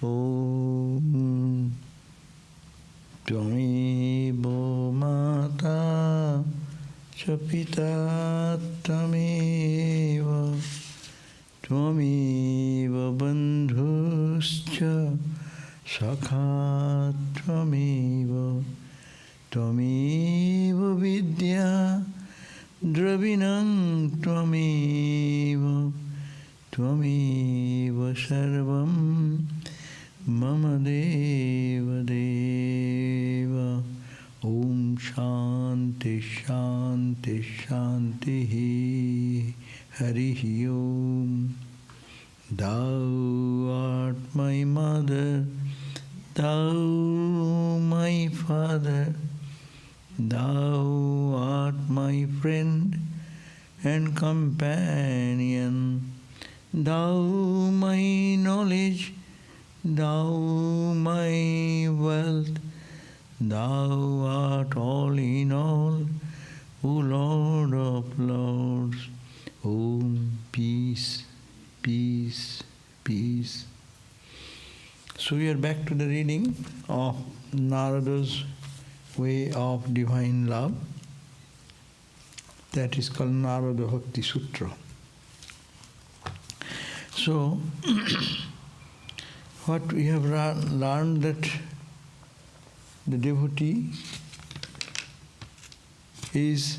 Om Tvameva Mata Chapita Tvameva Tvameva Bandhuscha Sakha Tvameva Tvameva Vidya Dravinam Tvameva Tvameva Sarvam Mama Deva Deva. Om Shanti Shanti Shanti Harihi Om. Thou art my mother, thou my father, thou art my friend and companion, thou my knowledge, thou my wealth, thou art all in all, O Lord of Lords. Om, peace, peace, peace. So we are back to the reading of Narada's Way of Divine Love. That is called Narada Bhakti Sutra. So, what we have learned that the devotee is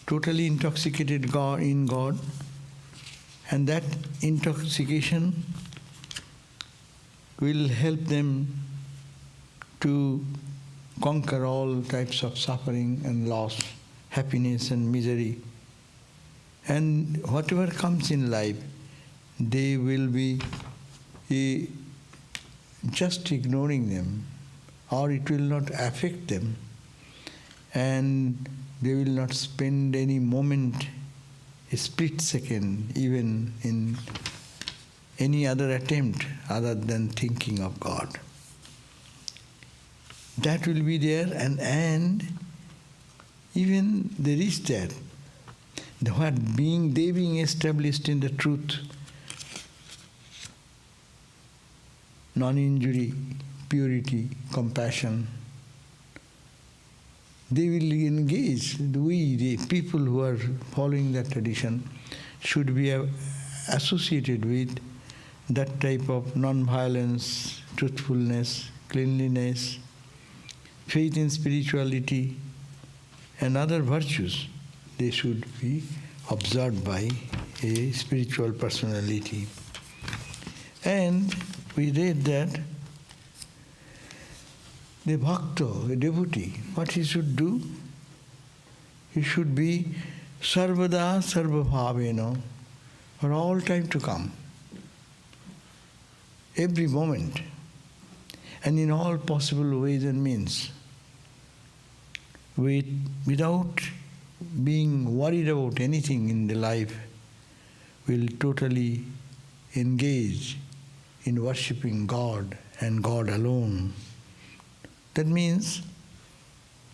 totally intoxicated in God, and that intoxication will help them to conquer all types of suffering and loss, happiness and misery. And whatever comes in life, they will be just ignoring them, or it will not affect them, and they will not spend any moment, a split second, even in any other attempt other than thinking of God. That will be there, and even there is that. They being established in the truth, non-injury, purity, compassion, they will engage. We, the people who are following that tradition, should be associated with that type of non-violence, truthfulness, cleanliness, faith in spirituality, and other virtues. They should be observed by a spiritual personality. And we read that the bhakta, a devotee, what he should do? He should be sarvada sarvabhavena, for all time to come, every moment, and in all possible ways and means, without being worried about anything in the life, will totally engage in worshipping God and God alone. That means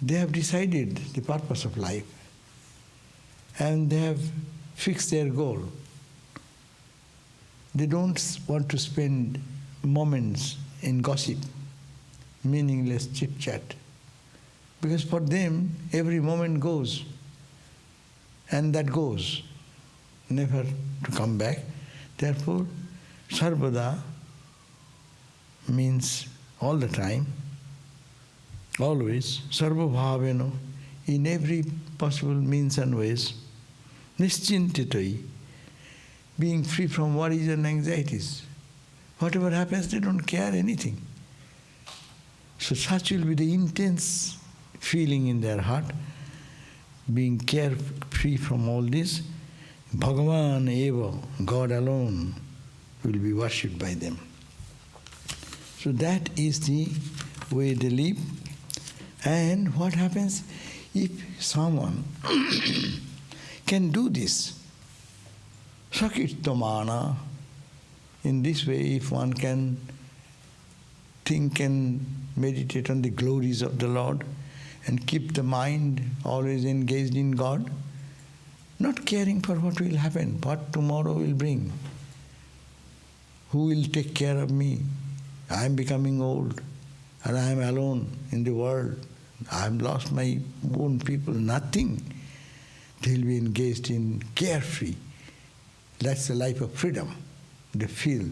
they have decided the purpose of life, and they have fixed their goal. They don't want to spend moments in gossip, meaningless chit-chat, because for them every moment goes, and that goes, never to come back. Therefore, sarvada means all the time, always, sarvabhavena, in every possible means and ways, nischintitai, being free from worries and anxieties. Whatever happens, they don't care anything. So such will be the intense feeling in their heart, being carefree from all this. Bhagavan eva, God alone, will be worshipped by them. So that is the way they live. And what happens if someone can do this? Sakirtamana. In this way, if one can think and meditate on the glories of the Lord and keep the mind always engaged in God, not caring for what will happen, what tomorrow will bring, who will take care of me, I am becoming old and I am alone in the world. I have lost my own people, nothing. They will be engaged in carefree. That's the life of freedom. They feel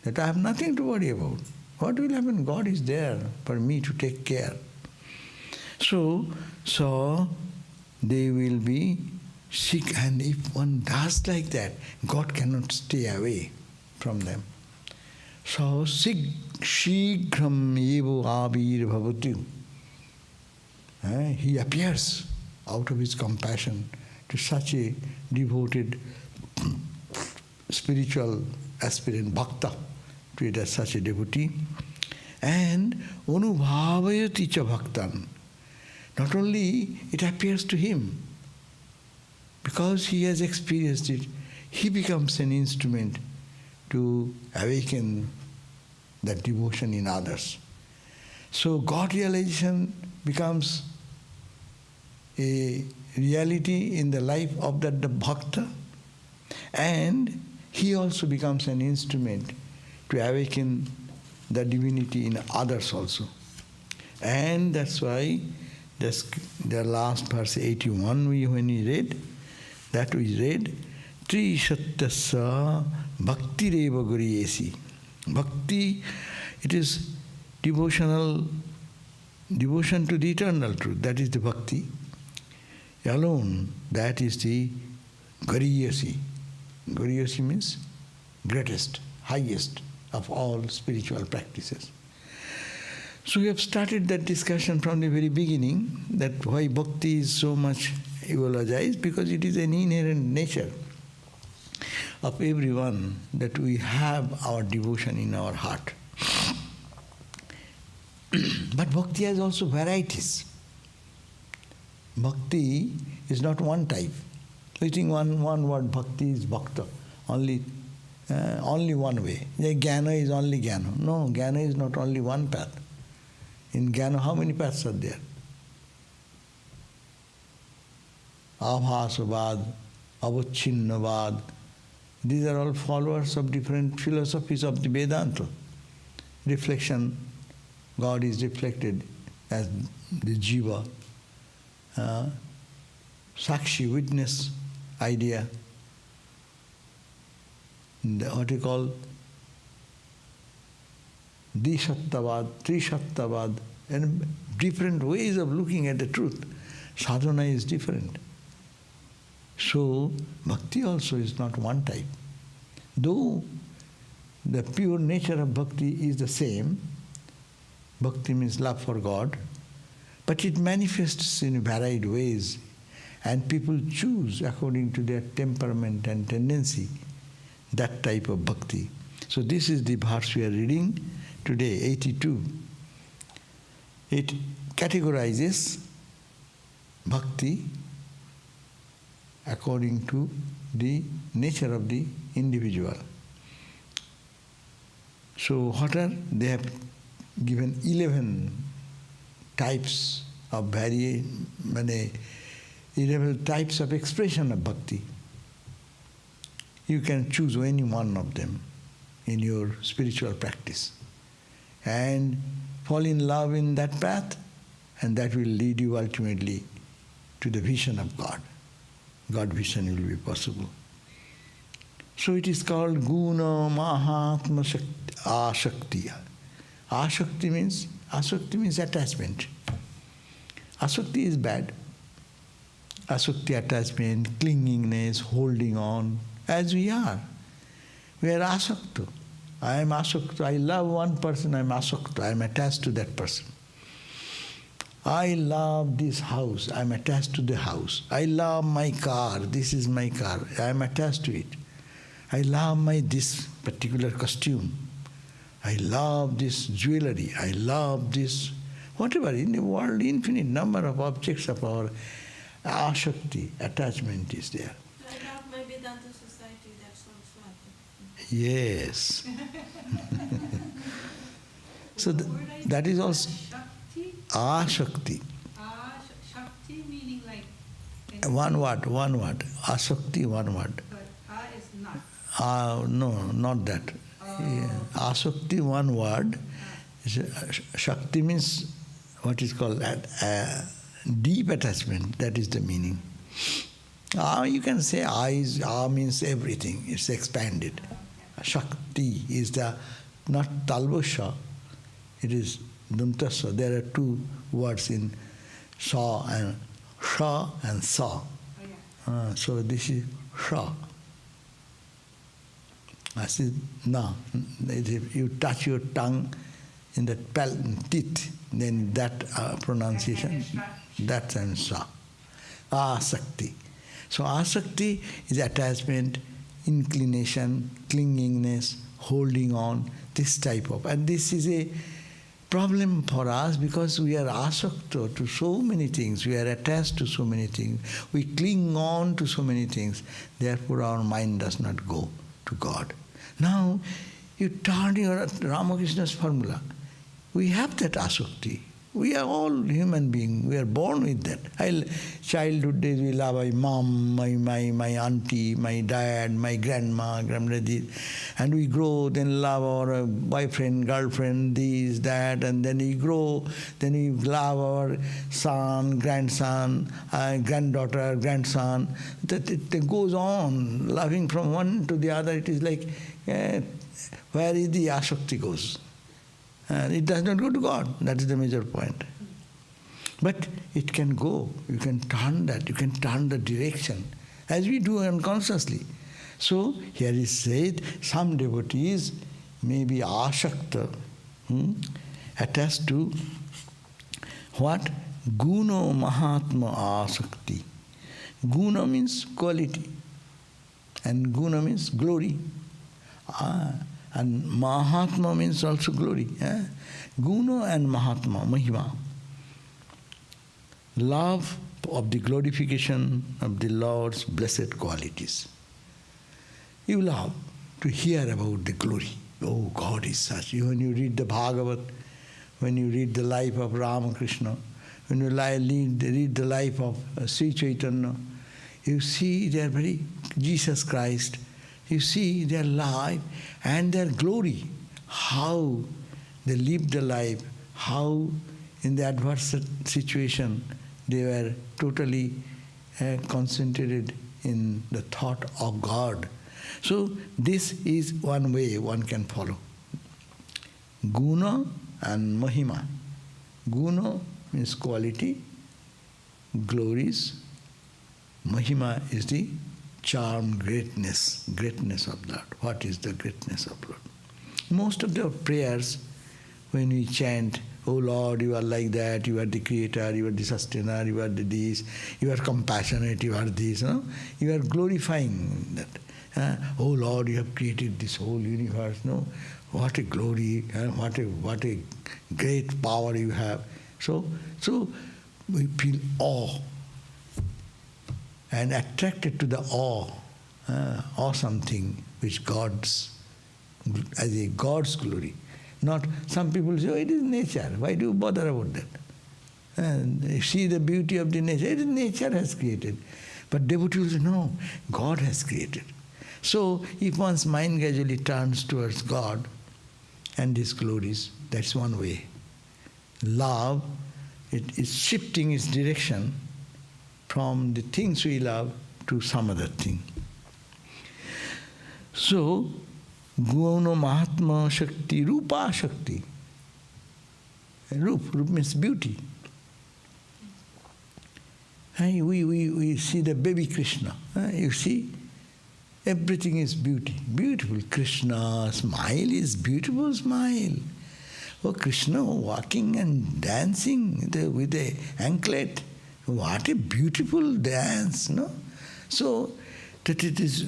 that I have nothing to worry about. What will happen? God is there for me to take care. So they will be sick, and if one does like that, God cannot stay away from them. So shighram evo abir bhavatu. He appears out of his compassion to such a devoted spiritual aspirant, bhakta, treated as such a devotee, and anubhavayati cha bhaktan. Not only it appears to him, because he has experienced it, he becomes an instrument to awaken that devotion in others. So God realization becomes a reality in the life of the bhakta, and he also becomes an instrument to awaken the divinity in others also. And that's why the last verse 81 when we read, Tri Satyasa Bhakti Reva Guriyesi. Bhakti, it is devotion to the eternal truth. That is the bhakti. Alone, that is the Guriyesi. Guriyesi means greatest, highest of all spiritual practices. So we have started that discussion from the very beginning, that why bhakti is so much eulogized, because it is an inherent nature of everyone that we have our devotion in our heart. But bhakti has also varieties. Bhakti is not one type. I think one word, bhakti is bhakta, only one way. Jnana is only jnana. No, jnana is not only one path. In jnana, how many paths are there? Abhasavad, avacchinnavad. These are all followers of different philosophies of the Vedanta. Reflection, God is reflected as the jiva. Sakshi, witness idea. What you call Dishattavad, Trishattavad, and different ways of looking at the truth. Sadhana is different. So, bhakti also is not one type. Though the pure nature of bhakti is the same, bhakti means love for God, but it manifests in varied ways, and people choose according to their temperament and tendency that type of bhakti. So this is the verse we are reading today, 82. It categorizes bhakti according to the nature of the individual. So they have given 11 types of 11 types of expression of bhakti. You can choose any one of them in your spiritual practice and fall in love in that path, and that will lead you ultimately to the vision of God. God vision will be possible. So it is called Guna Mahatma Ashakti. Ashakti means attachment. Asakti is bad. Asakti, attachment, clingingness, holding on, as we are. We are asakta. I am asakta. I love one person, I am asakta. I am attached to that person. I love this house, I am attached to the house. I love my car, this is my car, I am attached to it. I love this particular costume. I love this jewelry, I love this, whatever, in the world, infinite number of objects of our ashakti, attachment is there. I love my Vedanta society, that's also happened. Yes. So that is also Ashakti. Shakti meaning like... One word. Asakti, one word. But is not. No, not that. Asakti, one word. Shakti means what is called deep attachment. That is the meaning. You can say means everything. It's expanded. Shakti is the not talbosha. It is Duntasa. There are two words in Sa and Sha and Sa. So this is Sha. I said, no. If you touch your tongue in the teeth, then that pronunciation, that's an Sa. Asakti. So asakti is attachment, inclination, clingingness, holding on, this type of. And this is a problem for us because we are asakta to so many things. We are attached to so many things. We cling on to so many things. Therefore our mind does not go to God. Now, you turn your Ramakrishna's formula. We have that asakti. We are all human beings. We are born with that. Childhood days we love my mom, my auntie, my dad, my grandma, grandmother. And we grow, then love our boyfriend, girlfriend, this, that. And then we grow, then we love our son, grandson, granddaughter, grandson. That it goes on, loving from one to the other. It is like, where is the asakti goes? And it does not go to God. That is the major point. But it can go. You can turn that. You can turn the direction, as we do unconsciously. So here is said, some devotees may be asakta, attached to what? Guna Mahatma asakti. Guna means quality, and Guna means glory. And Mahatma means also glory. Guna and Mahatma, Mahima. Love of the glorification of the Lord's blessed qualities. You love to hear about the glory. Oh, God is such. When you read the Bhagavat, when you read the life of Ramakrishna, when you read the life of Sri Chaitanya, you see their very Jesus Christ. You see their life and their glory, how they lived the life, how in the adverse situation they were totally concentrated in the thought of God. So this is one way one can follow. Guna and Mahima. Guna means quality, glories. Mahima is the charm, greatness of Lord. What is the greatness of Lord? Most of the prayers, when we chant, oh Lord, you are like that, you are the creator, you are the sustainer, you are the this, you are compassionate, you are this, no? You are glorifying that. Oh Lord, you have created this whole universe, no? What a glory, what a great power you have. So we feel awe and attracted to the awesome thing which God's, as a God's glory. Not some people say, oh, it is nature. Why do you bother about that? And see the beauty of the nature. It is nature has created. But devotees say, no, God has created. So if one's mind gradually turns towards God and His glories, that's one way. Love, it is shifting its direction from the things we love to some other thing. So, Guna Mahatma Shakti, Rupa Shakti. Rup means beauty. We see the baby Krishna. You see, everything is beauty. Beautiful. Krishna smile is beautiful smile. Oh, Krishna walking and dancing with the anklet. What a beautiful dance, no? So, that it is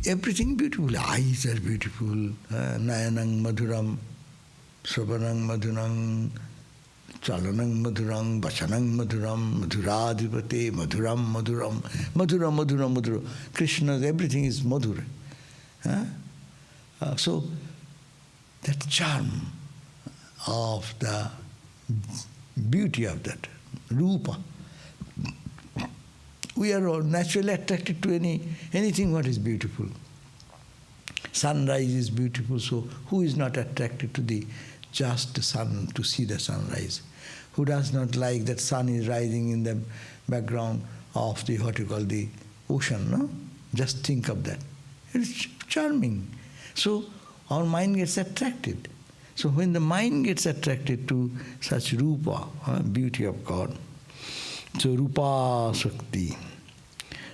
everything beautiful. Eyes are beautiful. Nayanang madhuram, sravanang madhurang, chalanang madhurang, vachanang madhuram, madhuradhipate, madhuram madhuram, madhura. Krishna's everything is madhura. So, that charm of the beauty of that rupa. We are all naturally attracted to anything what is beautiful. Sunrise is beautiful, so who is not attracted to the just sun, to see the sunrise? Who does not like that sun is rising in the background of the, what you call, the ocean, no? Just think of that. It's charming. So our mind gets attracted. So when the mind gets attracted to such rupa, beauty of God, so rupa shakti.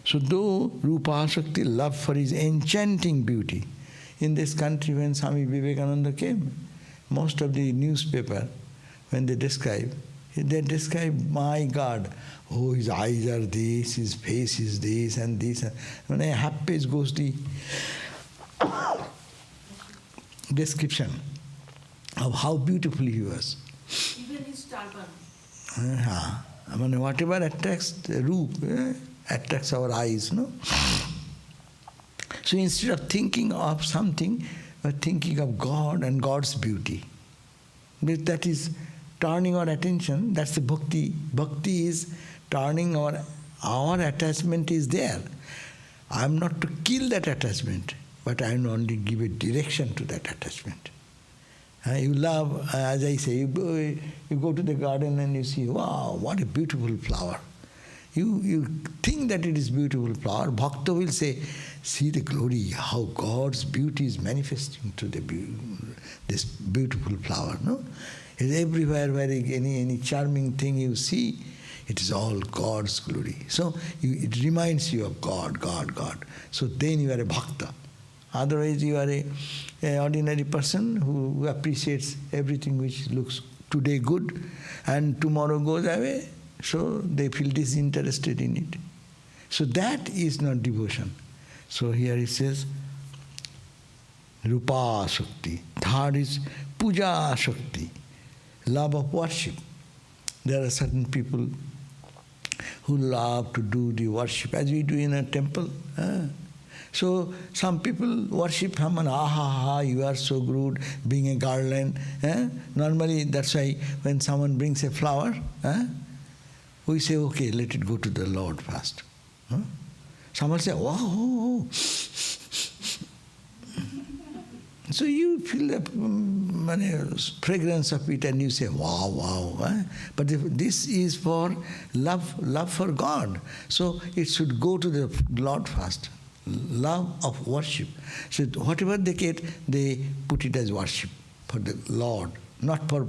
So though rupa shakti, love for his enchanting beauty, in this country when Swami Vivekananda came, most of the newspaper, when they describe, my God, oh, his eyes are this, his face is this and this. When a half page goes the description of how beautiful he was. Even his turban. Whatever attracts the rupa, attracts our eyes, no? So instead of thinking of something, we're thinking of God and God's beauty. That is turning our attention, that's the bhakti. Bhakti is turning our attachment is there. I'm not to kill that attachment, but I will only give a direction to that attachment. You love, as I say, you go to the garden and you see, wow, what a beautiful flower. You think that it is beautiful flower. Bhakta will say, see the glory, how God's beauty is manifesting to this beautiful flower. No, it's everywhere where any charming thing you see, it is all God's glory. So it reminds you of God, God, God. So then you are a bhakta. Otherwise you are an ordinary person who appreciates everything which looks today good and tomorrow goes away. So they feel disinterested in it. So that is not devotion. So here it says, rupa shakti. Third is puja shakti, love of worship. There are certain people who love to do the worship as we do in a temple. So some people worship Haman, you are so good, being a garland. Normally that's why when someone brings a flower, we say, okay, let it go to the Lord first. Someone say, wow. So you feel the fragrance of it and you say, wow, wow. But this is for love for God. So it should go to the Lord first. Love of worship. So whatever they get, they put it as worship for the Lord, not for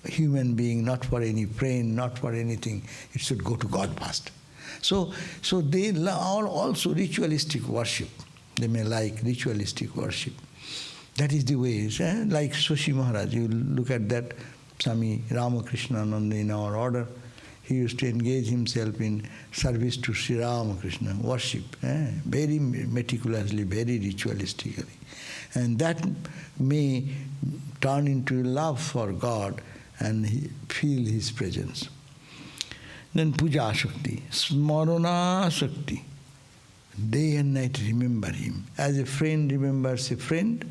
human being, not for any friend, not for anything. It should go to God first. So they are also ritualistic worship. They may like ritualistic worship. That is the way. Like Shashi Maharaj, you look at that Swami Ramakrishna in our order. He used to engage himself in service to Sri Ramakrishna, worship, very meticulously, very ritualistically. And that may turn into love for God and feel His presence. Then puja shakti, smarana shakti. Day and night remember Him. As a friend remembers a friend,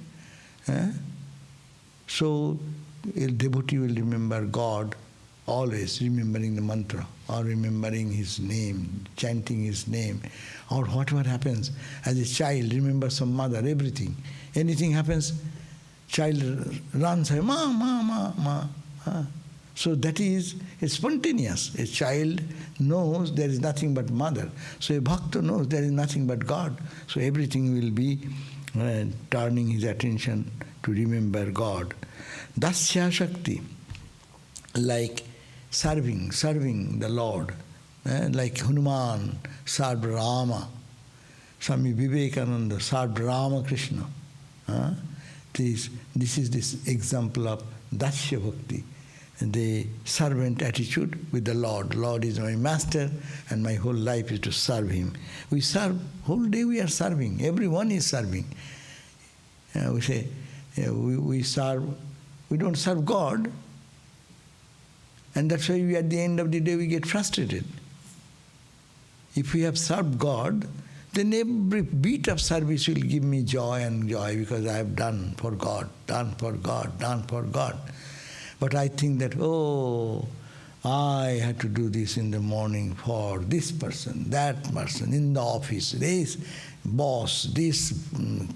so a devotee will remember God, always remembering the mantra, or remembering His name, chanting His name, or whatever happens. As a child, remember some mother, everything. Anything happens, child runs, ma, ma, ma, ma. So that is spontaneous. A child knows there is nothing but mother. So a bhakta knows there is nothing but God. So everything will be turning his attention to remember God. Dasya Shakti, like serving the Lord. Like Hanuman served Rama. Swami Vivekananda served Ramakrishna. This is this example of Dasya Bhakti. The servant attitude with the Lord. Lord is my master and my whole life is to serve Him. We serve, whole day we are serving. Everyone is serving. We say, we serve, we don't serve God, and that's why at the end of the day we get frustrated. If we have served God, then every bit of service will give me joy and joy because I have done for God, done for God, done for God. But I think that, I had to do this in the morning for this person, that person, in the office, this boss, this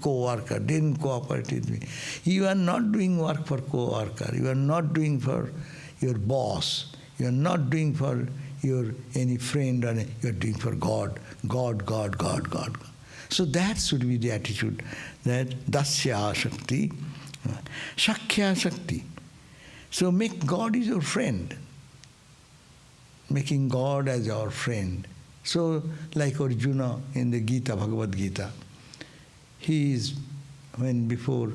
co-worker didn't cooperate with me. You are not doing work for co-worker. You are not doing for your boss. You are not doing for your any friend. You are doing for God. God, God, God, God. So that should be the attitude, that dasya shakti, shakya shakti. So make God is your friend. Making God as our friend. So, like Arjuna in the Gita, Bhagavad Gita, he is, when before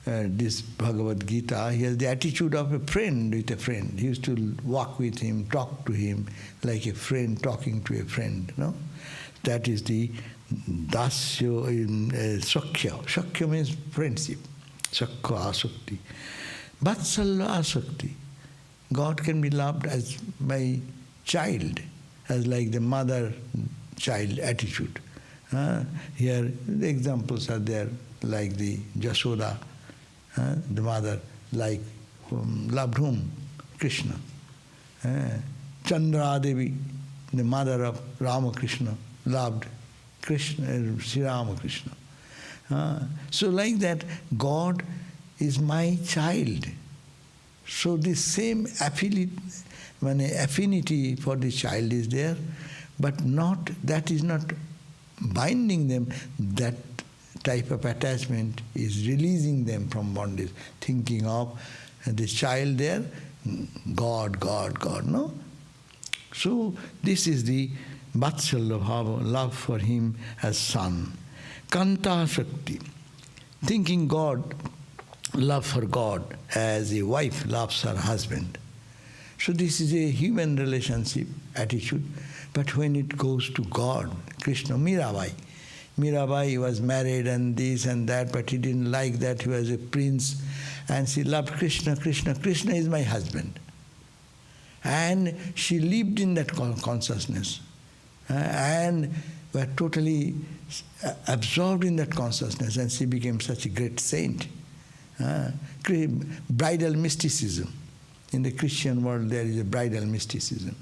this Bhagavad Gita, he has the attitude of a friend with a friend. He used to walk with him, talk to him, like a friend talking to a friend. No? That is the dasya in sakya. Sakya means friendship. Sakya asakti. Vatsalya asakti. God can be loved as my child, as like the mother-child attitude. Here the examples are there, like the Jasoda, the mother, like loved whom? Krishna. Chandra Devi, the mother of Ramakrishna, loved Krishna, Sri Ramakrishna. So like that, God is my child. So the same affinity for the child is there, but that is not binding them. That type of attachment is releasing them from bondage, thinking of the child there, God, God, God, no? So this is the Vatsalya bhava, love for him as son. Kanta Shakti, thinking God, love for God as a wife loves her husband. So this is a human relationship attitude, but when it goes to God, Krishna, Mirabai was married and this and that, but he didn't like that, he was a prince, and she loved Krishna, Krishna, Krishna is my husband. And she lived in that consciousness, and were totally absorbed in that consciousness, and she became such a great saint. Bridal mysticism. In the Christian world there is a bridal mysticism.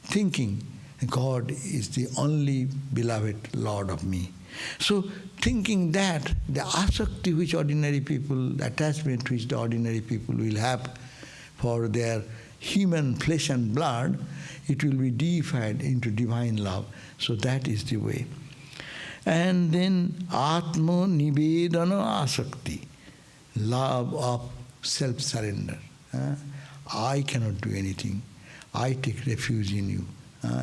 Thinking God is the only beloved Lord of me. So thinking that, the asakti which ordinary people, the attachment which the ordinary people will have for their human flesh and blood, it will be deified into divine love. So that is the way. And then Atma Nivedana Asakti, love of self-surrender. I cannot do anything. I take refuge in you.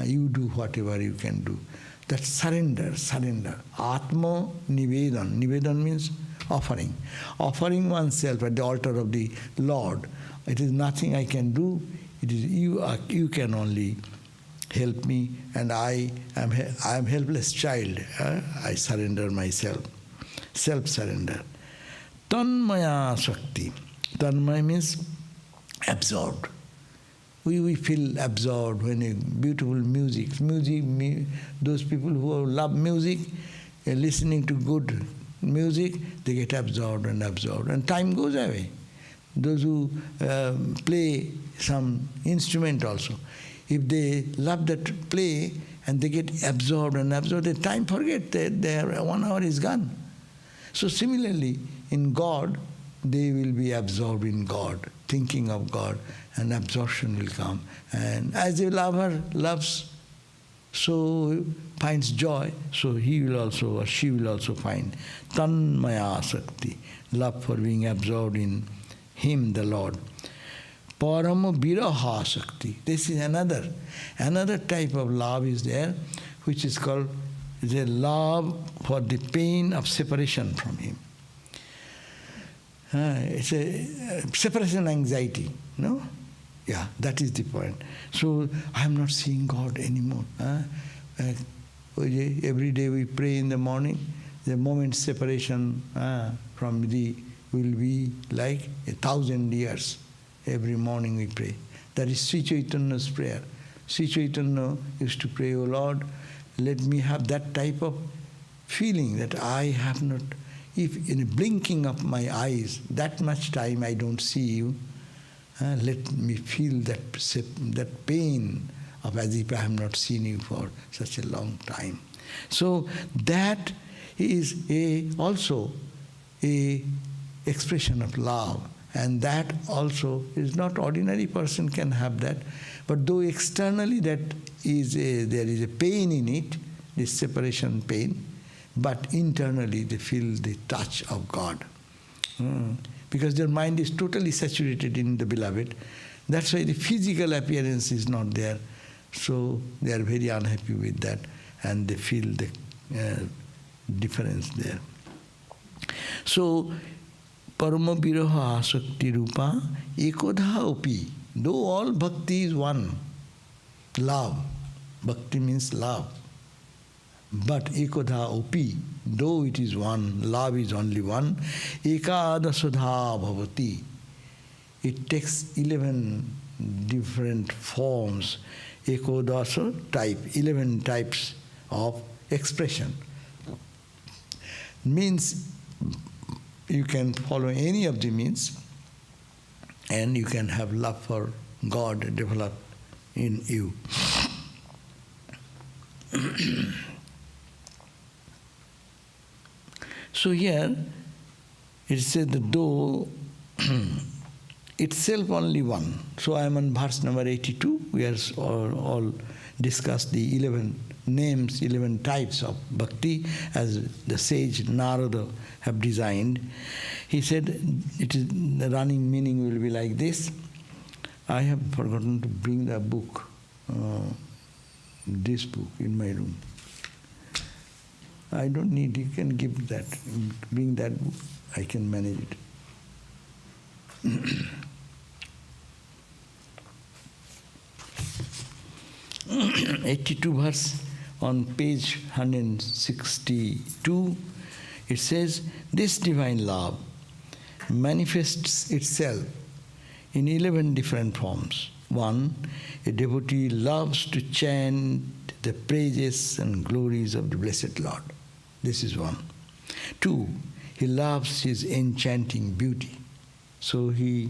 You do whatever you can do. That surrender. Atma Nivedan. Nivedan means offering. Offering oneself at the altar of the Lord. It is nothing I can do. It is you can only help me, and I am helpless child. I surrender myself. Self-surrender. Tanmaya Shakti. Tanmaya means absorbed. We feel absorbed when a beautiful music, those people who love music, listening to good music, they get absorbed, and time goes away. Those who play some instrument also, if they love that play and they get absorbed, the time forget that their 1 hour is gone. So similarly, in God, they will be absorbed in God, thinking of God, and absorption will come. And as a lover loves, so finds joy, so he will also, or she will also find tanmaya sakti, love for being absorbed in him, the Lord. Parama viraha sakti. This is another type of love is there, which is called the love for the pain of separation from him. It's a separation anxiety, no? Yeah, that is the point. So I am not seeing God anymore. Every day we pray in the morning. The moment separation from thee will be like 1,000 years. Every morning we pray. That is Sri Chaitanya's prayer. Sri Chaitanya used to pray, O Lord, let me have that type of feeling that I have not, if in a blinking of my eyes, that much time I don't see you, Let me feel that pain of as if I have not seen you for such a long time. So that is also a expression of love, and that also is not ordinary person can have that, but though externally there is a pain in it, this separation pain, but internally they feel the touch of God. Because their mind is totally saturated in the beloved. That's why the physical appearance is not there. So they are very unhappy with that, and they feel the difference there. So, parama viraha asakti rupa ekodha opi. Though all bhakti is one, love. Bhakti means love. But ekodha opi, though it is one, love is only one, ekadasudha bhavati. It takes 11 different forms. Ekodasa type, 11 types of expression. Means you can follow any of the means, and you can have love for God develop in you. So here it said that though itself only one. So I am on verse number 82. We are all discussed the 11 names, 11 types of bhakti as the sage Narada have designed. He said the running meaning will be like this. I have forgotten to bring the book, this book in my room. I don't need, you can give that, bring that book, I can manage it. 82 verse on page 162, it says, this divine love manifests itself in 11 different forms. 1, a devotee loves to chant the praises and glories of the Blessed Lord. This is 1. 2, he loves his enchanting beauty. So he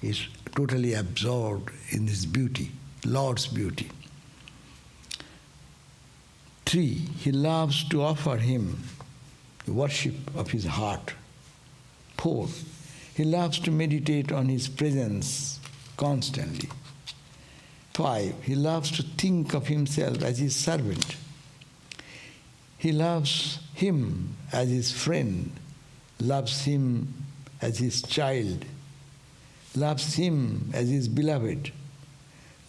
is totally absorbed in his beauty, Lord's beauty. 3, he loves to offer him the worship of his heart. 4, he loves to meditate on his presence constantly. 5, he loves to think of himself as his servant. He loves him as his friend, loves him as his child, loves him as his beloved,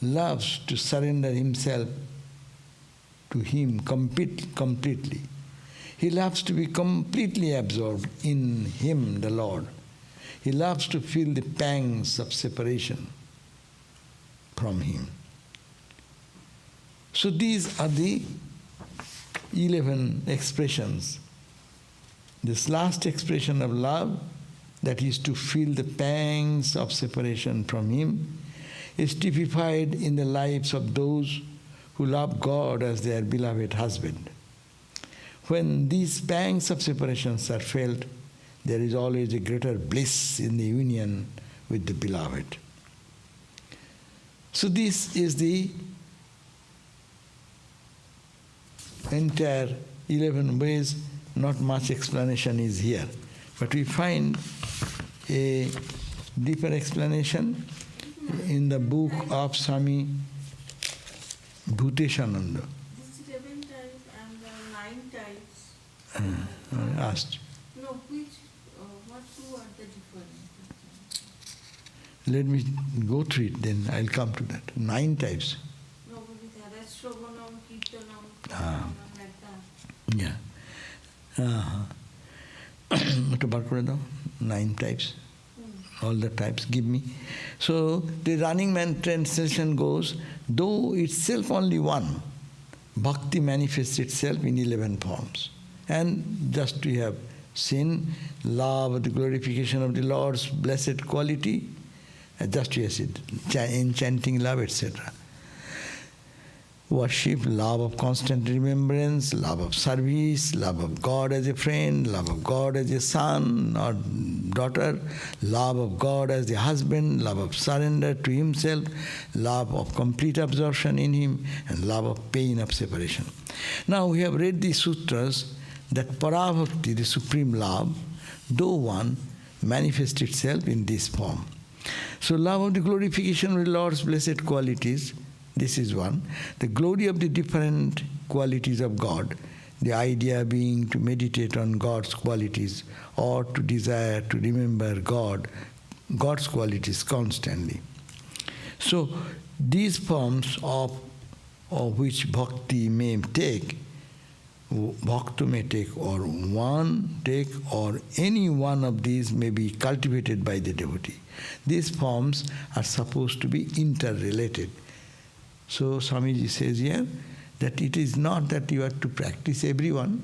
loves to surrender himself to him completely. He loves to be completely absorbed in him, the Lord. He loves to feel the pangs of separation from him. So these are the 11 expressions. This last expression of love, that is to feel the pangs of separation from him, is typified in the lives of those who love God as their beloved husband. When these pangs of separations are felt, there is always a greater bliss in the union with the beloved. So this is the entire 11 ways. Not much explanation is here, but we find a deeper explanation in the book of Swami Bhuteshananda. This 11 types and the 9 types. Asked. No, what two are the different? Let me go through it, then I'll come to that. 9 types. No, that's Shravanam, Kirtanam, Ah. like that. Yeah. ওটা বার করে দাও 9 types. All the types give me. So the running man translation goes, though itself only one, bhakti manifests itself in 11 forms. And just we have seen love, the glorification of the Lord's blessed quality, just we have said, enchanting love, etc. worship, love of constant remembrance, love of service, love of God as a friend, love of God as a son or daughter, love of God as the husband, love of surrender to himself, love of complete absorption in him, and love of pain of separation. Now we have read these sutras that Parabhakti, the supreme love, though one, manifests itself in this form. So love of the glorification of the Lord's blessed qualities, this is one. The glory of the different qualities of God, the idea being to meditate on God's qualities or to desire to remember God's qualities constantly. So these forms of which bhakti may take, bhakti may take, or any one of these may be cultivated by the devotee. These forms are supposed to be interrelated. So Swamiji says here that it is not that you have to practice every one,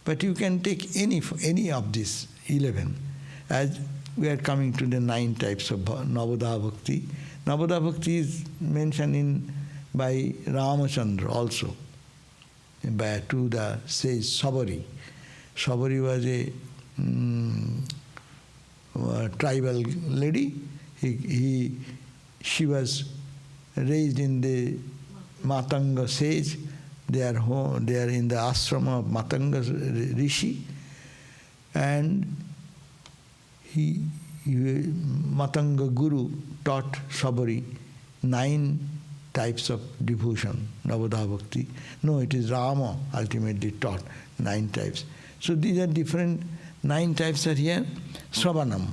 but you can take any of these 11. As we are coming to the 9 types of Navada Bhakti. Navada Bhakti is mentioned by Ramachandra also, to the sage Sabari. Sabari was a tribal lady. She was raised in the Matanga sage. They are in the ashrama of Matanga Rishi, and Matanga Guru taught Sabari 9 types of devotion, Navada Bhakti. No, it is Rama ultimately taught 9 types. So these are different 9 types are here. Swavanam,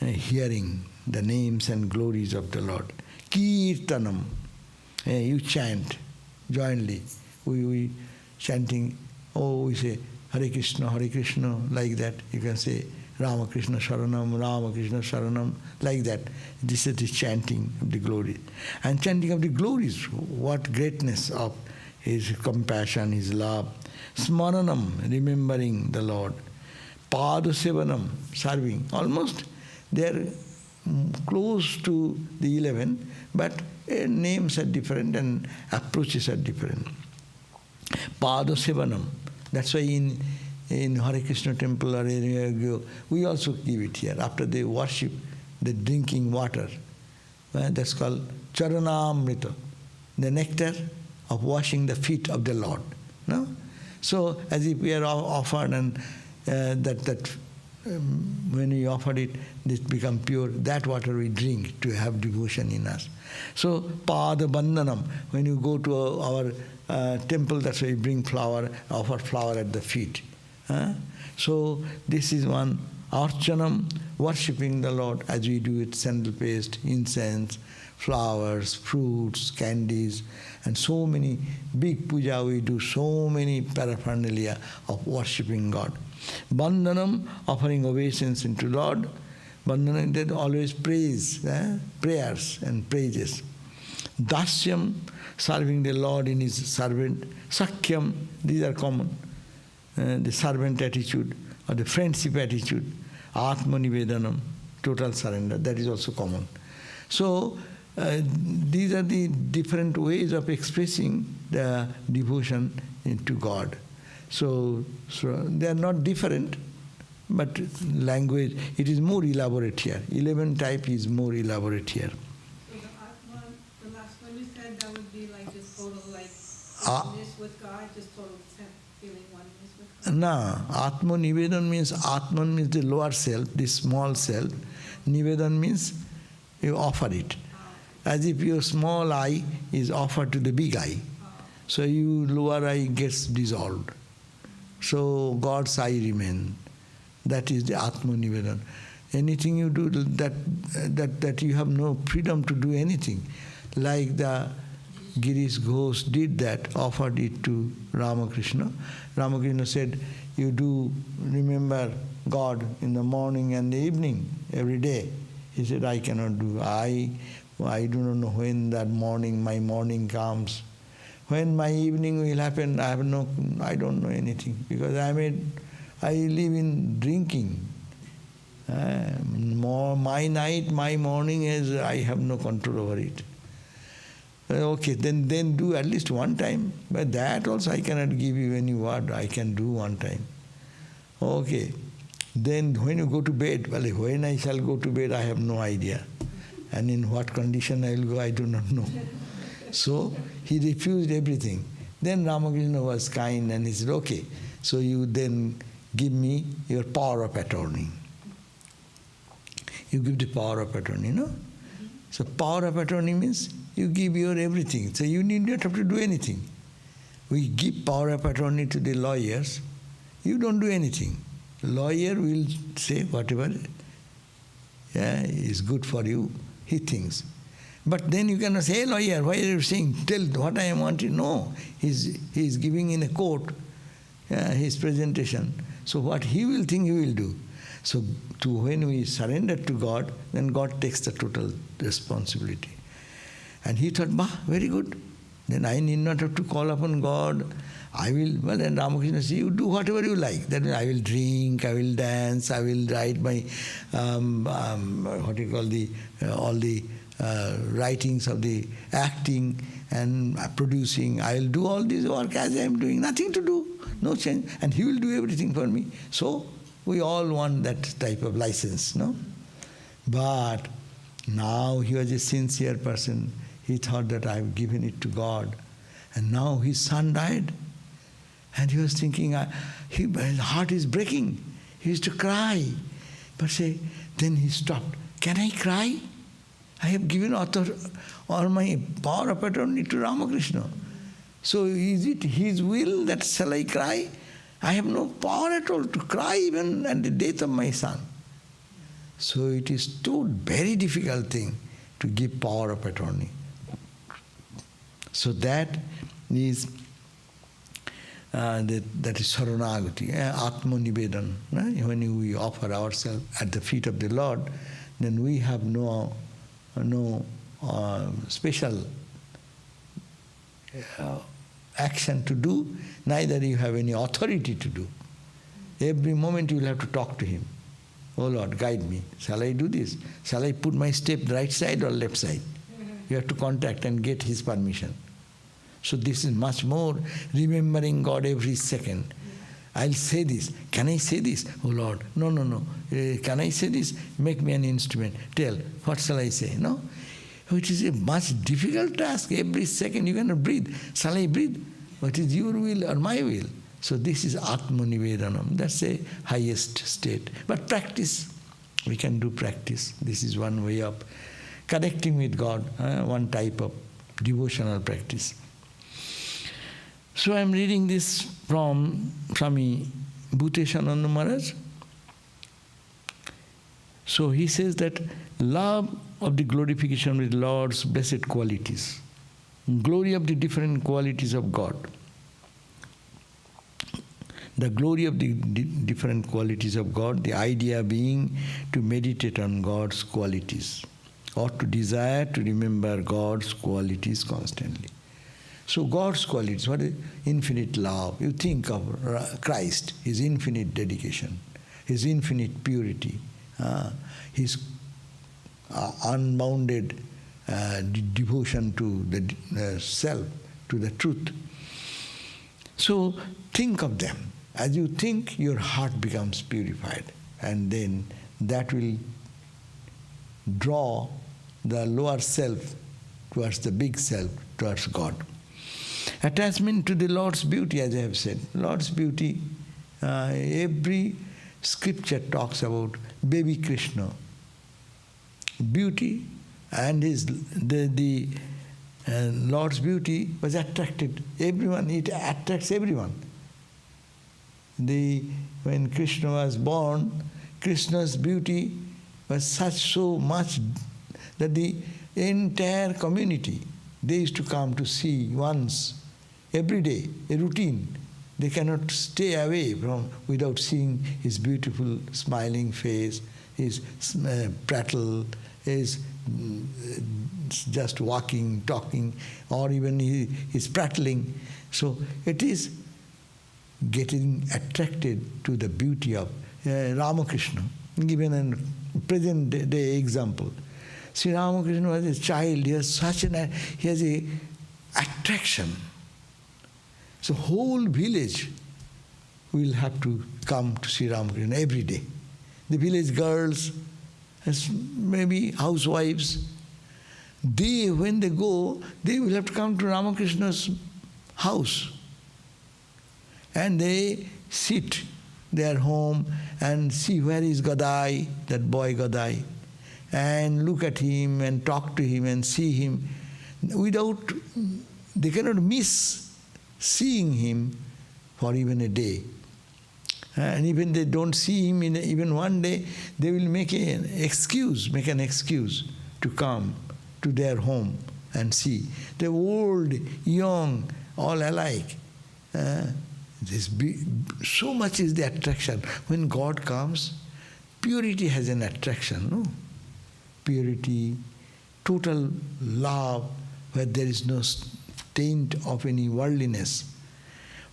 hearing the names and glories of the Lord. Kirtanam, you chant jointly. We chanting, we say Hare Krishna, like that. You can say Ramakrishna Sharanam, like that. This is the chanting of the glory. And chanting of the glories, what greatness of his compassion, his love. Smaranam, remembering the Lord. Padasevanam, serving. Almost they are close to the 11, but names are different and approaches are different. Padasevanam, that's why in Hare Krishna temple or anywhere we also give it here. After they worship, the drinking water. That's called Charanamrita, the nectar of washing the feet of the Lord. No? So as if we are offered, and when we offered it, this become pure. That water we drink to have devotion in us. So Pada Bandhanam, when you go to our temple, that's why we bring flower, offer flower at the feet. So this is one. Archanam, worshipping the Lord as we do it, sandal paste, incense, flowers, fruits, candies, and so many big puja we do, so many paraphernalia of worshipping God. Bandhanam, offering obeisance into Lord. Bandhanam, that always praise, prayers and praises. Dasyam, serving the Lord in his servant. Sakhyam, these are common. The servant attitude or the friendship attitude. Atmanivedanam, total surrender, that is also common. So these are the different ways of expressing the devotion to God. So they are not different, but language, it is more elaborate here. 11 type is more elaborate here. So the Atman, the last one you said, that would be like just total oneness with God, just total feeling oneness with God? No, Atma Nivedan means Atman means the lower self, this small self. Nivedan means you offer it. As if your small eye is offered to the big eye. So your lower eye gets dissolved. So God's eye remains. That is the Atma Nivedan. Anything you do that you have no freedom to do anything. Like the Girish Ghosh did that, offered it to Ramakrishna. Ramakrishna said, you do remember God in the morning and the evening, every day. He said, I cannot do. I do not know when that morning, my morning comes. When my evening will happen, I don't know anything, because I live in drinking. My night, my morning I have no control over it. Okay, then do at least one time. But that also I cannot give you any word. I can do one time. Okay. Then when you go to bed, well, when I shall go to bed, I have no idea. And in what condition I will go, I do not know. So he refused everything. Then Ramakrishna was kind and he said, okay, so you then give me your power of attorney. You give the power of attorney, no? So power of attorney means you give your everything. So you need not have to do anything. We give power of attorney to the lawyers. You don't do anything. Lawyer will say whatever is good for you, he thinks. But then you cannot say, hey lawyer, why are you saying, tell what I want to know. He is giving in a court his presentation. So what he will think, he will do. So when we surrender to God, then God takes the total responsibility. And he thought, bah, very good. Then I need not have to call upon God. I will, well, and Ramakrishna said, you do whatever you like. That means I will drink, I will dance, I will write my, all the writings of the acting and producing. I will do all this work as I am doing. Nothing to do, no change. And he will do everything for me. So we all want that type of license, no? But now he was a sincere person. He thought that I have given it to God. And now his son died. And he was thinking, his heart is breaking. He used to cry. But then he stopped. Can I cry? I have given all my power of attorney to Ramakrishna. So is it his will that shall I cry? I have no power at all to cry even at the death of my son. So it is too very difficult thing to give power of attorney. So that is Saranagati, Atmanivedan. When we offer ourselves at the feet of the Lord, then we have no special action to do, neither you have any authority to do. Every moment you will have to talk to him. Oh Lord, guide me. Shall I do this? Shall I put my step right side or left side? You have to contact and get his permission. So this is much more remembering God every second. I'll say this. Can I say this? Oh Lord, no. Can I say this? Make me an instrument. Tell, what shall I say? No? It is a much difficult task. Every second you cannot breathe. Shall I breathe? What is your will or my will? So this is Atmanivedanam. That's a highest state. But practice, we can do practice. This is one way of connecting with God, one type of devotional practice. So I am reading this from Swami Bhuteshananda Maharaj. So he says that love of the glorification of the Lord's blessed qualities, glory of the different qualities of God, the glory of the different qualities of God, the idea being to meditate on God's qualities or to desire to remember God's qualities constantly. So God's qualities, what is infinite love? You think of Christ, his infinite dedication, his infinite purity, his unbounded devotion to the self, to the truth. So think of them. As you think, your heart becomes purified, and then that will draw the lower self towards the big self, towards God. Attachment to the Lord's beauty, as I have said. Lord's beauty, every scripture talks about baby Krishna. Beauty and the Lord's beauty was attracted everyone. It attracts everyone. When Krishna was born, Krishna's beauty was so much that the entire community, they used to come to see once every day, a routine. They cannot stay away without seeing his beautiful smiling face, his prattle, his just walking, talking, or even his prattling. So it is getting attracted to the beauty of Ramakrishna. Given a present day example. Sri Ramakrishna was a child, he has a attraction. So whole village will have to come to Sri Ramakrishna every day. The village girls, maybe housewives, when they go, they will have to come to Ramakrishna's house. And they sit their home and see where is Gadai, that boy Gadai, and look at him and talk to him and see him. They cannot miss seeing him for even a day. And even they don't see him in even one day, they will make an excuse to come to their home and see. The old, young, all alike. So much is the attraction. When God comes, purity has an attraction, no? Purity, total love, where there is no taint of any worldliness.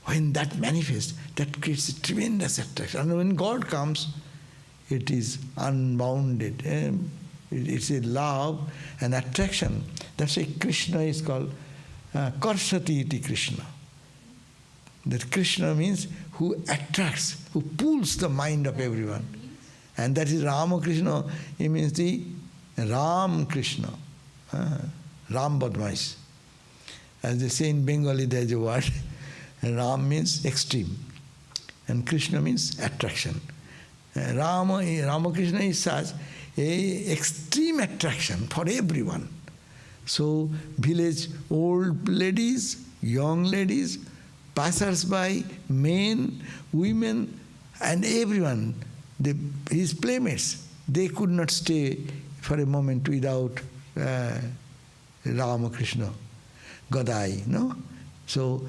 When that manifests, that creates a tremendous attraction. And when God comes, it is unbounded. It's a love and attraction. That's why Krishna is called Karsati iti Krishna. That Krishna means who attracts, who pulls the mind of everyone. And that is Ramakrishna. It means the Ram Krishna. Ram Badmais. As they say in Bengali, there is a word. Ram means extreme. And Krishna means attraction. Ramakrishna is such a extreme attraction for everyone. So village old ladies, young ladies, passers-by, men, women, and everyone, his playmates, they could not stay for a moment without Ramakrishna, Gadai, no? So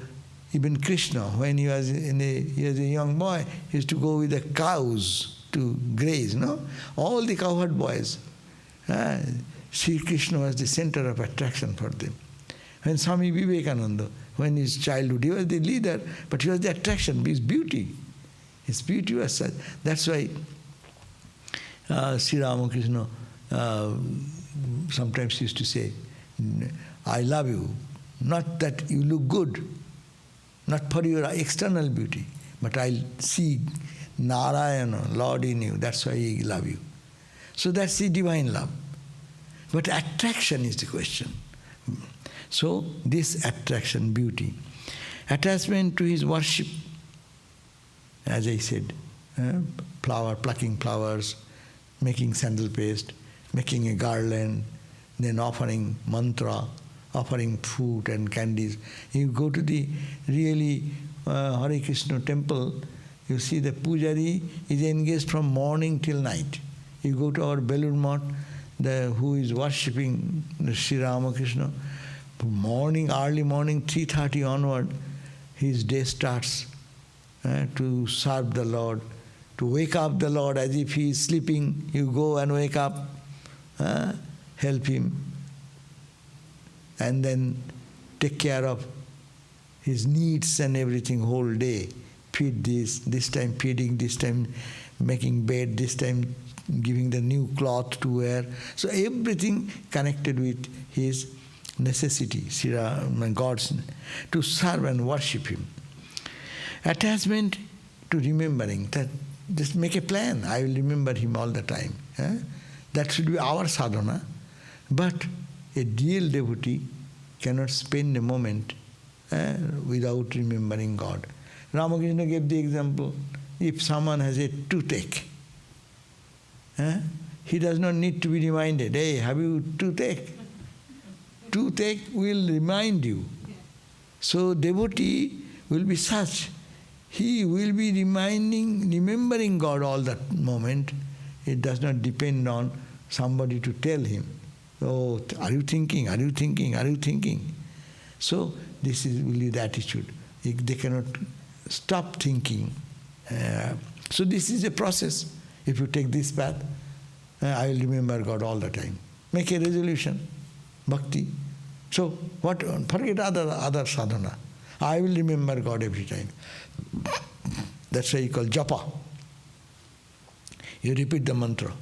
even Krishna, when he was a young boy, he used to go with the cows to graze, no? All the cowherd boys. Sri Krishna was the center of attraction for them. When Swami Vivekananda, when his childhood, he was the leader, but he was the attraction, his beauty. His beauty was such. That's why Sri Ramakrishna sometimes used to say, I love you, not that you look good, not for your external beauty, but I see Narayana, Lord in you, that's why I love you. So that's the divine love. But attraction is the question. So this attraction, beauty, attachment to his worship, as I said, plucking flowers, making sandal paste, making a garland, then offering mantra, offering food and candies. You go to the really Hare Krishna temple, you see the pujari is engaged from morning till night. You go to our Belur Math, who is worshipping Sri Ramakrishna, early morning, 3:30 onward, his day starts to serve the Lord, to wake up the Lord as if he is sleeping. You go and wake up, help him, and then take care of his needs and everything whole day. Feed this time feeding, this time making bed, this time giving the new cloth to wear. So everything connected with his necessity, God's, to serve and worship him. Attachment to remembering, that just make a plan, I will remember him all the time. That should be our sadhana. But a real devotee cannot spend a moment without remembering God. Ramakrishna gave the example, if someone has a toothache, he does not need to be reminded, hey, have you toothache? Toothache will remind you. So devotee will be such. He will be remembering God all that moment. It does not depend on somebody to tell him, oh, are you thinking, are you thinking, are you thinking? So this is really the attitude. They cannot stop thinking. So this is a process. If you take this path, I will remember God all the time. Make a resolution. Bhakti. So forget other sadhana. I will remember God every time. That's why you call japa. You repeat the mantra.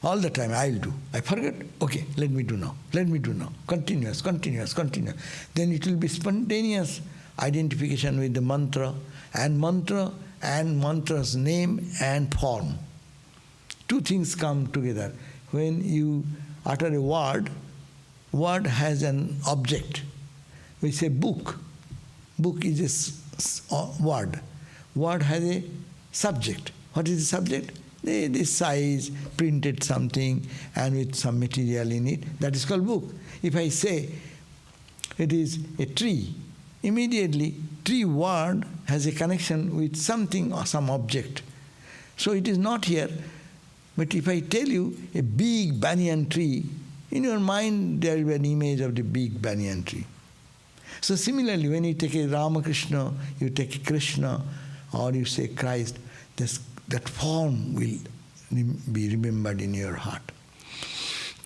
All the time, I'll do. I forget, okay, let me do now. Let me do now. Continuous, continuous, continuous. Then it will be spontaneous identification with the mantra and mantra's name and form. Two things come together. When you utter a word has an object. We say book. Book is a word. Word has a subject. What is the subject? This size, printed something, and with some material in it. That is called book. If I say it is a tree, immediately tree word has a connection with something or some object. So it is not here. But if I tell you a big banyan tree, in your mind there will be an image of the big banyan tree. So similarly, when you take a Ramakrishna, you take a Krishna, or you say Christ, that form will be remembered in your heart.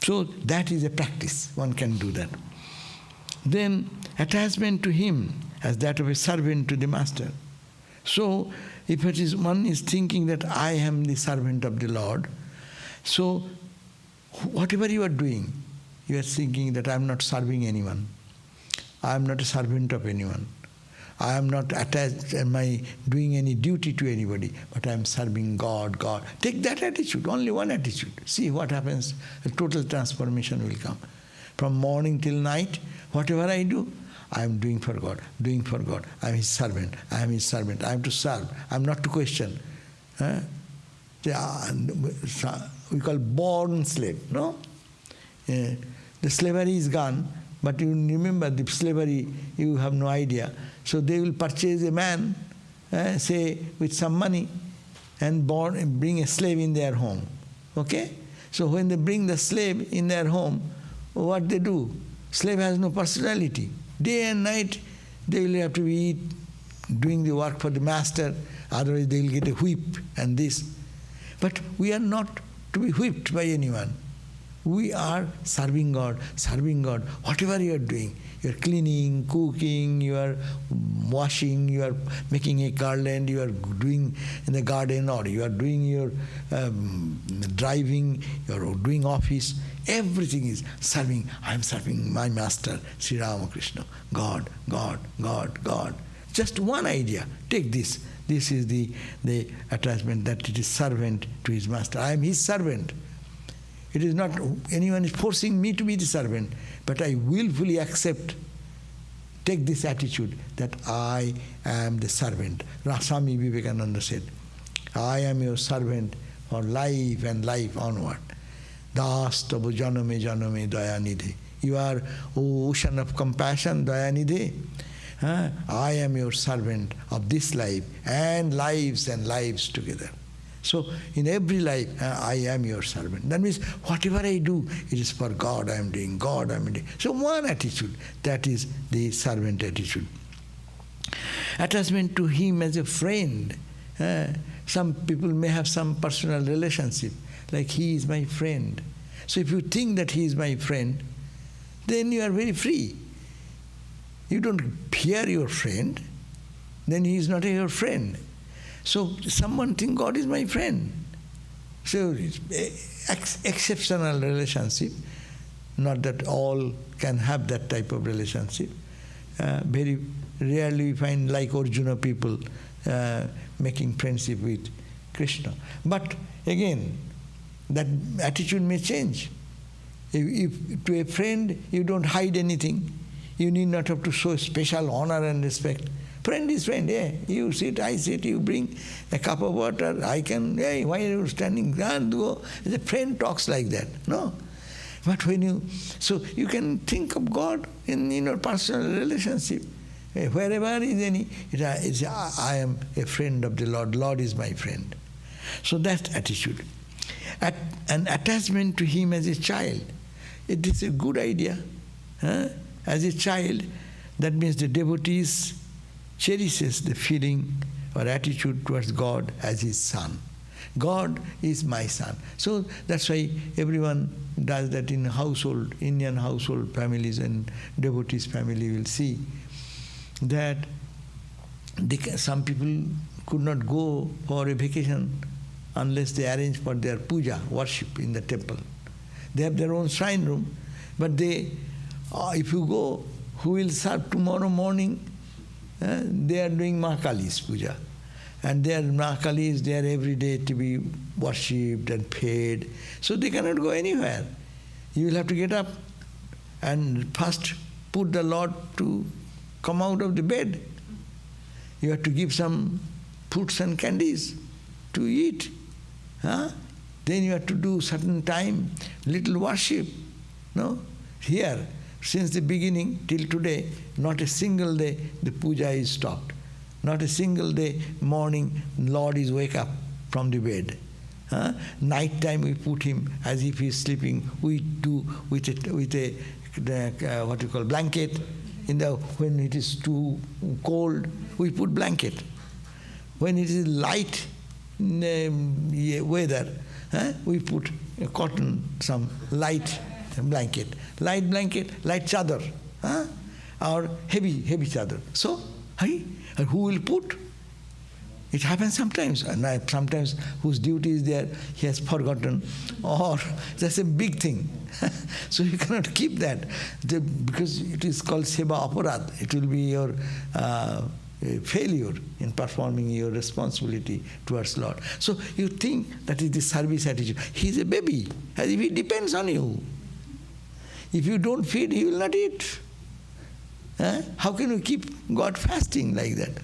So that is a practice. One can do that. Then attachment to him as that of a servant to the master. So if it is one is thinking that I am the servant of the Lord, so whatever you are doing, you are thinking that I am not serving anyone. I am not a servant of anyone. I am not attached, am I doing any duty to anybody, but I am serving God, God. Take that attitude, only one attitude. See what happens. A total transformation will come. From morning till night, whatever I do, I am doing for God, doing for God. I am His servant, I am His servant. I am to serve, I am not to question. We call born slave, no? The slavery is gone, but you remember the slavery, you have no idea. So they will purchase a man, say, with some money, and bring a slave in their home. Okay? So when they bring the slave in their home, what they do? Slave has no personality. Day and night, they will have to be doing the work for the master, otherwise they will get a whip and this. But we are not to be whipped by anyone. We are serving God, serving God. Whatever you are doing, you are cleaning, cooking, you are washing, you are making a garland, you are doing in the garden, or you are doing your driving, you are doing office. Everything is serving. I am serving my master, Sri Ramakrishna. God, God, God, God. Just one idea. Take this. This is the attachment, that it is servant to his master. I am his servant. It is not anyone is forcing me to be the servant, but I willfully accept, take this attitude that I am the servant. Swami Vivekananda said, I am your servant for life and life onward. Das tabu janame janame dayanidhe. You are, O ocean of compassion, dayanidhe. I am your servant of this life and lives together. So in every life, I am your servant. That means whatever I do, it is for God I am doing, God I am doing. So one attitude, that is the servant attitude. Attachment to him as a friend. Some people may have some personal relationship, like he is my friend. So if you think that he is my friend, then you are very free. You don't fear your friend, then he is not your friend. So someone think God is my friend. So it's exceptional relationship. Not that all can have that type of relationship. Very rarely we find like Arjuna people making friendship with Krishna. But again, that attitude may change. If to a friend you don't hide anything, you need not have to show special honor and respect. Friend is friend, you sit, I sit, you bring a cup of water, I can, why are you standing? Go. The friend talks like that, no? But when you, so you can think of God in your personal relationship. Wherever is any, I am a friend of the Lord, Lord is my friend. So that attitude. An attachment to him as a child. It is a good idea. As a child, that means the devotees cherishes the feeling or attitude towards God as his son. God is my son. So that's why everyone does that in household, Indian household families and devotees family will see that some people could not go for a vacation unless they arrange for their puja, worship in the temple. They have their own shrine room, but they, if you go, who will serve tomorrow morning? They are doing Mahakali's puja. And their Mahakali is there every day to be worshipped and paid. So they cannot go anywhere. You will have to get up and first put the Lord to come out of the bed. You have to give some fruits and candies to eat. Then you have to do certain time, little worship. No? Here, since the beginning till today, not a single day the puja is stopped. Not a single day morning Lord is wake up from the bed. Night time we put him as if he is sleeping. We do with a what you call blanket. When it is too cold, we put blanket. When it is light weather, we put a cotton, some light blanket, light chadar, or heavy chadar. So, who will put? It happens sometimes, and sometimes whose duty is there, he has forgotten, or that's a big thing. So you cannot keep that, because it is called seva aparad. It will be your failure in performing your responsibility towards Lord. So you think that is the service attitude. He is a baby, as if he depends on you. If you don't feed, he will not eat. How can you keep God fasting like that?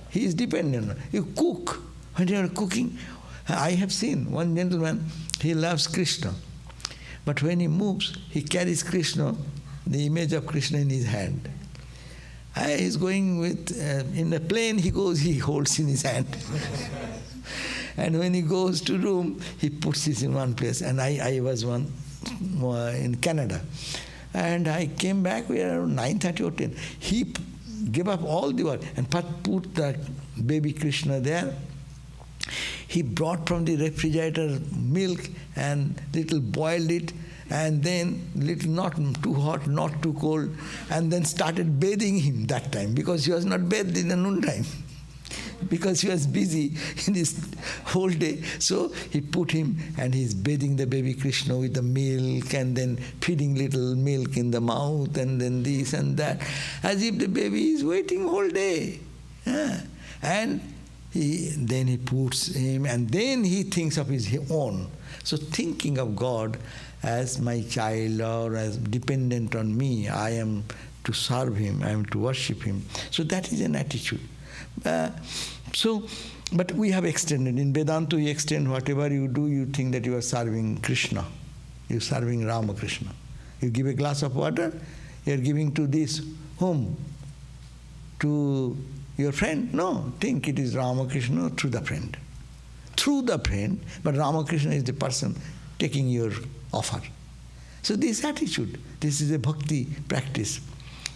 He is dependent. You cook. When you are cooking, I have seen one gentleman, he loves Krishna. But when he moves, he carries Krishna, the image of Krishna in his hand. He's going with, in a plane he goes, he holds in his hand. And when he goes to room, he puts it in one place. And I was one in Canada. And I came back, we were around 9:30 or 10. He gave up all the work and put the baby Krishna there. He brought from the refrigerator milk and little boiled it, and then little not too hot, not too cold, and then started bathing him that time, because he was not bathed in the noontime. Because he was busy in his whole day. So he put him, and he's bathing the baby Krishna with the milk, and then feeding little milk in the mouth, and then this and that, as if the baby is waiting whole day. And then he puts him, and then he thinks of his own. So thinking of God as my child or as dependent on me, I am to serve him, I am to worship him. So that is an attitude. But we have extended. In Vedanta, you extend whatever you do, you think that you are serving Krishna. You are serving Ramakrishna. You give a glass of water, you are giving to this. Whom? To your friend? No. Think it is Ramakrishna through the friend. Through the friend, but Ramakrishna is the person taking your offer. So this attitude, this is a bhakti practice.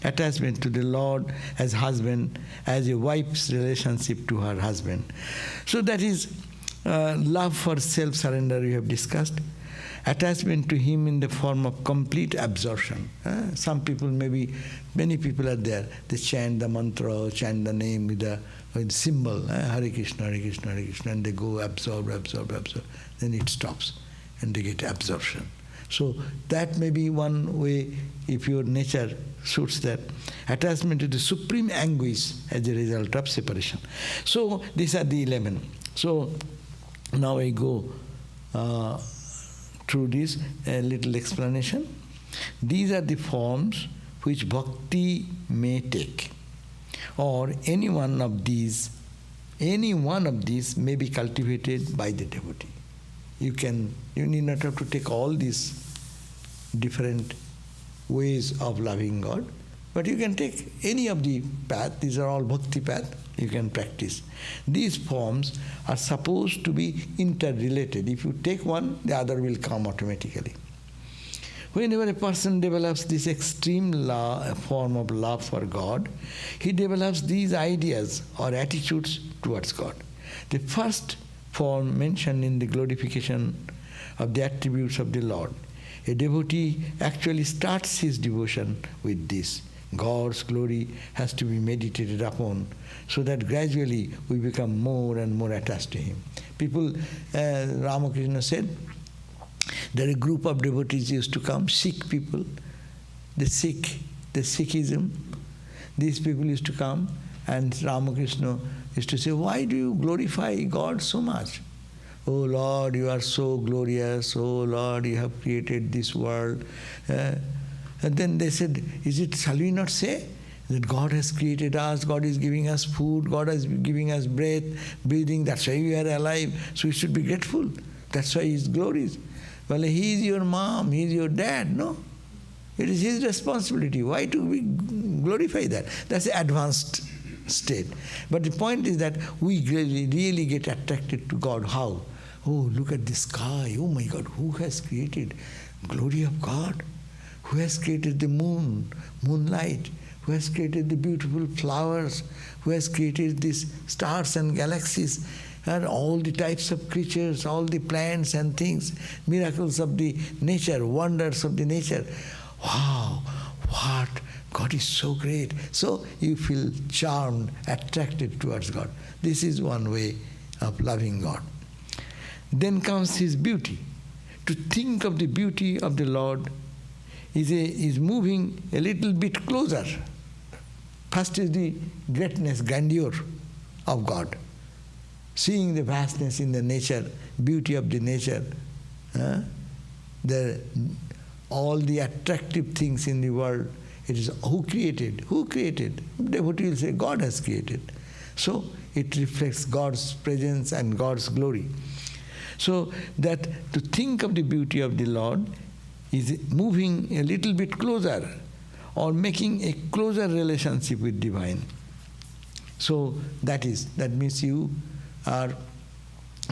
Attachment to the Lord as husband, as a wife's relationship to her husband. So that is love for self-surrender we have discussed. Attachment to him in the form of complete absorption. Some people, maybe many people are there, they chant the mantra, chant the name with the symbol, Hare Krishna, Hare Krishna, Hare Krishna, and they go absorb. Then it stops and they get absorption. So that may be one way, if your nature suits that. Attachment to the supreme anguish as a result of separation. So these are the 11. So now I go through this little explanation. These are the forms which bhakti may take, or any one of these may be cultivated by the devotee. You need not have to take all these different ways of loving God, but you can take any of the path. These are all bhakti path you can practice. These forms are supposed to be interrelated. If you take one, the other will come automatically. Whenever a person develops this extreme form of love for God, he develops these ideas or attitudes towards God. The first form mentioned in the glorification of the attributes of the Lord. A devotee actually starts his devotion with this. God's glory has to be meditated upon, so that gradually we become more and more attached to him. People, Ramakrishna said, there are a group of devotees used to come, Sikh people, the Sikhism. These people used to come, and Ramakrishna used to say, why do you glorify God so much? Oh Lord, you are so glorious. Oh Lord, you have created this world. And then they said, shall we not say that God has created us, God is giving us food, God is giving us breath, breathing, that's why we are alive, so we should be grateful. That's why His glories. Well, He is your mom, He is your dad, no? It is His responsibility. Why do we glorify that? That's the advanced state. But the point is that we really get attracted to God. How? Oh, look at the sky. Oh my God, who has created glory of God? Who has created the moon, moonlight? Who has created the beautiful flowers? Who has created these stars and galaxies? And all the types of creatures, all the plants and things, miracles of the nature, wonders of the nature. Wow, what? God is so great. So you feel charmed, attracted towards God. This is one way of loving God. Then comes His beauty. To think of the beauty of the Lord is moving a little bit closer. First is the greatness, grandeur of God. Seeing the vastness in the nature, beauty of the nature, all the attractive things in the world. It is who created? Who created? Devotee will say, God has created. So it reflects God's presence and God's glory. So that to think of the beauty of the Lord is moving a little bit closer or making a closer relationship with divine. So that means you are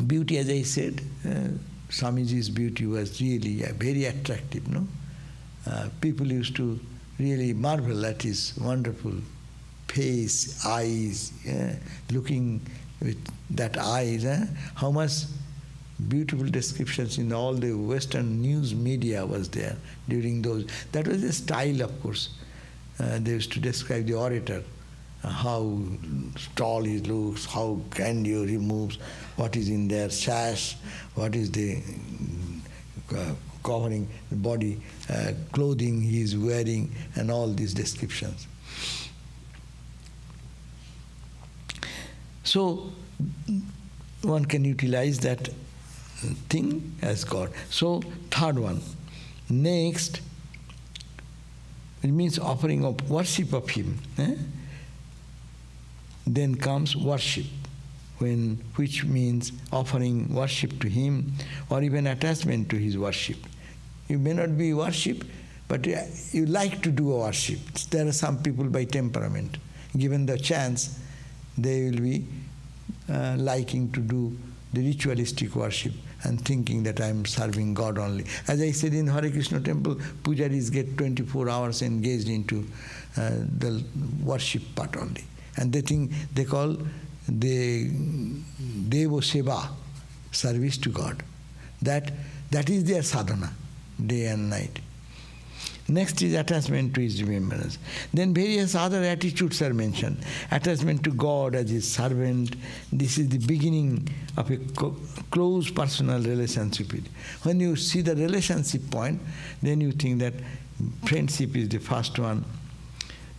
beauty, as I said, Swamiji's beauty was really very attractive, no? People used to really marvel at his wonderful face, eyes, looking with that eyes. How much beautiful descriptions in all the Western news media was there during those. That was a style, of course. They used to describe the orator, how tall he looks, how grandeur he moves, what is in their sash, what is the covering the body, clothing he is wearing, and all these descriptions. So one can utilize that thing as God. So third one. Next, it means offering of worship of Him. Then comes worship, which means offering worship to Him or even attachment to His worship. You may not be worship, but you like to do a worship. There are some people by temperament, given the chance, they will be liking to do the ritualistic worship and thinking that I am serving God only. As I said, in Hare Krishna temple, pujaris get 24 hours engaged into the worship part only. And they call the Devo Seva, service to God. That is their sadhana, day and night. Next is attachment to His remembrance. Then various other attitudes are mentioned. Attachment to God as His servant. This is the beginning of a close personal relationship. When you see the relationship point, then you think that friendship is the first one.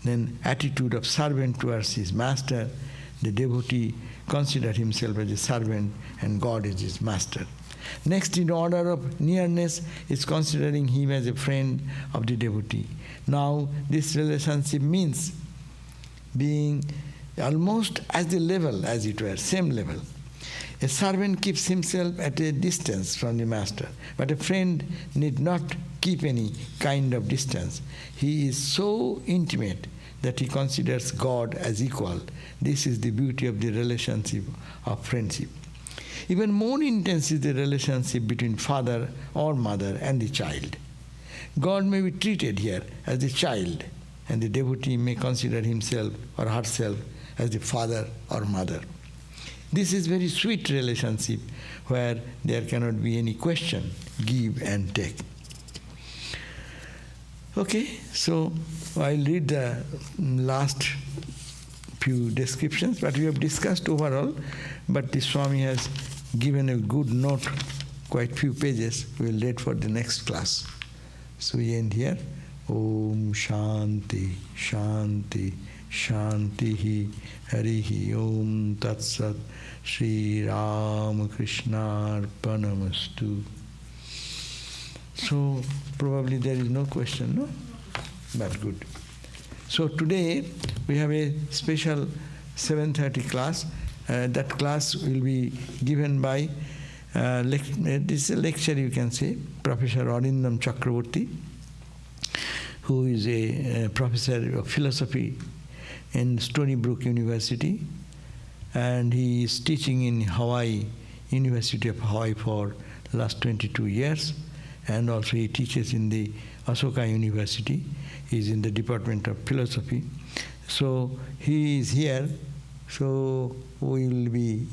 Then attitude of servant towards his master. The devotee considers himself as a servant and God is his master. Next, in order of nearness, is considering him as a friend of the devotee. Now, this relationship means being almost at the level, as it were, same level. A servant keeps himself at a distance from the master, but a friend need not keep any kind of distance. He is so intimate that he considers God as equal. This is the beauty of the relationship of friendship. Even more intense is the relationship between father or mother and the child. God may be treated here as the child, and the devotee may consider himself or herself as the father or mother. This is very sweet relationship where there cannot be any question, give and take. Okay, so I'll read the last few descriptions, but we have discussed overall, but the Swami has given a good note, quite few pages. We will read for the next class. So we end here. Om Shanti, Shanti, Shantihi, Harihi, Om Tat Sat, Sri Ram Krishna Arpanamastu. So probably there is no question, no? But good. So today we have a special 7:30 class. That class will be given by, this is a lecture you can say, Professor Arindam Chakraborty, who is a professor of philosophy in Stony Brook University, and he is teaching in Hawaii, University of Hawaii for the last 22 years, and also he teaches in the Ashoka University. He is in the Department of Philosophy. So he is here, so we will be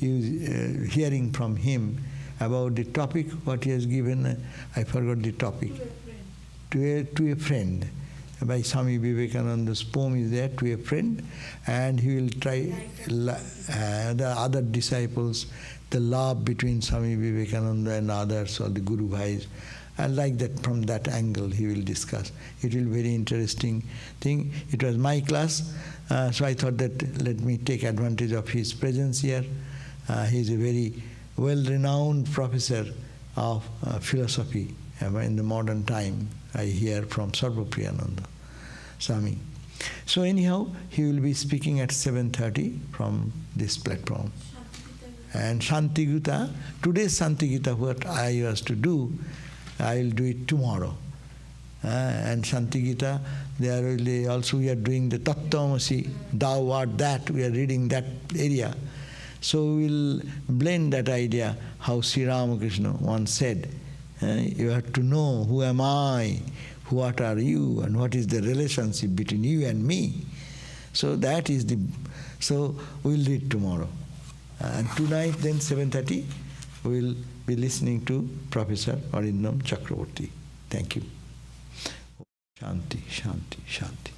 hearing from him about the topic, what he has given. I forgot the topic. To a friend. By Swami Vivekananda's poem is there, To a Friend, and he will try the other disciples, the love between Swami Vivekananda and others, or the Guru Bhais, and like that, from that angle he will discuss. It will be very interesting thing. It was my class, so I thought that let me take advantage of his presence here. He is a very well-renowned professor of philosophy in the modern time. I hear from Sarvapriyananda Swami. So anyhow, he will be speaking at 7:30 from this platform. And Shanti Gita, today's Shanti Gita, what I was to do, I will do it tomorrow. And Shanti Gita, there will also we are doing the Tattvamasi, thou art that, we are reading that area. So we will blend that idea, how Sri Ramakrishna once said, you have to know who am I, what are you, and what is the relationship between you and me. So that is the, so we will read tomorrow. And tonight then 7:30 we will be listening to Professor Arindam Chakraborty. Thank you. Shanti, Shanti, Shanti.